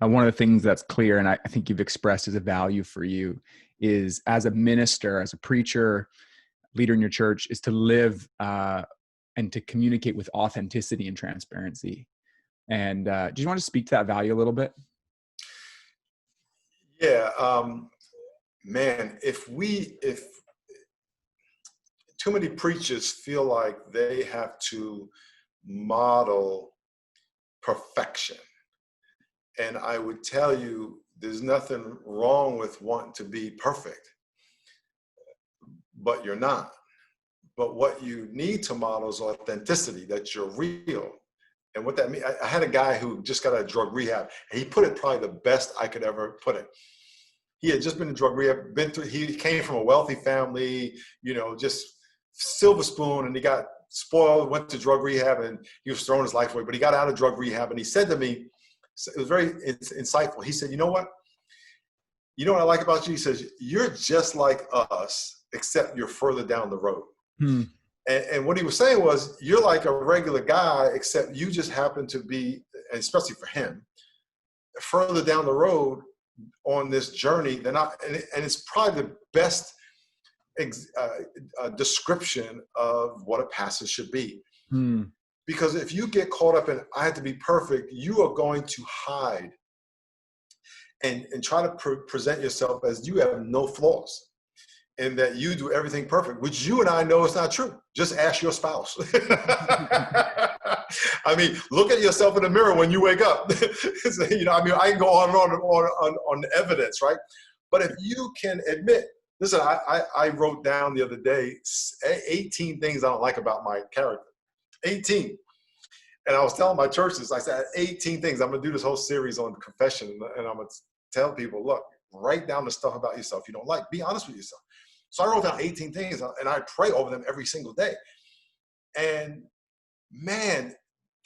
one of the things that's clear, and I think you've expressed as a value for you, is as a minister, as a preacher, leader in your church, is to live and to communicate with authenticity and transparency. And do you want to speak to that value a little bit? Yeah, man, if too many preachers feel like they have to model perfection. And I would tell you, there's nothing wrong with wanting to be perfect, but you're not. But what you need to model is authenticity, that you're real. And what that means, I had a guy who just got out of drug rehab, and he put it probably the best I could ever put it. He had just been in drug rehab, he came from a wealthy family, just silver spoon, and he got spoiled, went to drug rehab, and he was throwing his life away. But he got out of drug rehab, and he said to me, it was very insightful. He said, you know what I like about you? He says, you're just like us, except you're further down the road. And what he was saying was, you're like a regular guy, except you just happen to be, and especially for him, further down the road on this journey than I, and it's probably the best description of what a pastor should be. Because if you get caught up in, I have to be perfect, you are going to hide and try to present yourself as you have no flaws and that you do everything perfect, which you and I know is not true. Just ask your spouse. I mean, look at yourself in the mirror when you wake up. I can go on and on evidence, right? But if you can admit, listen, I wrote down the other day 18 things I don't like about my character. 18. And I was telling my churches, I said, 18 things. I'm going to do this whole series on confession, and I'm going to tell people, look, write down the stuff about yourself you don't like. Be honest with yourself. So I wrote down 18 things, and I pray over them every single day. And man,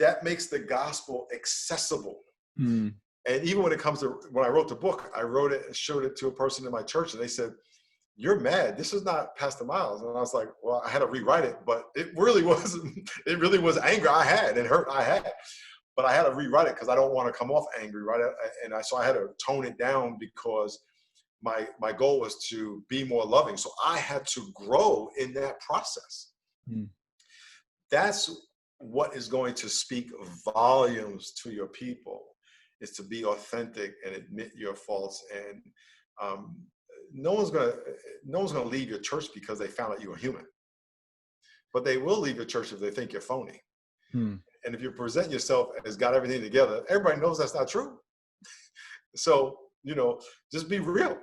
that makes the gospel accessible. And even when it comes to, when I wrote the book, I wrote it and showed it to a person in my church, and they said, you're mad. This is not Pastor Miles. And I was like, well, I had to rewrite it, but it really was anger I had and hurt I had. But I had to rewrite it because I don't want to come off angry, right? So I had to tone it down because my goal was to be more loving. So I had to grow in that process. That's what is going to speak volumes to your people, is to be authentic and admit your faults. And no one's gonna leave your church because they found out you were human, but they will leave your church if they think you're phony. And if you present yourself as got everything together, everybody knows that's not true. So just be real.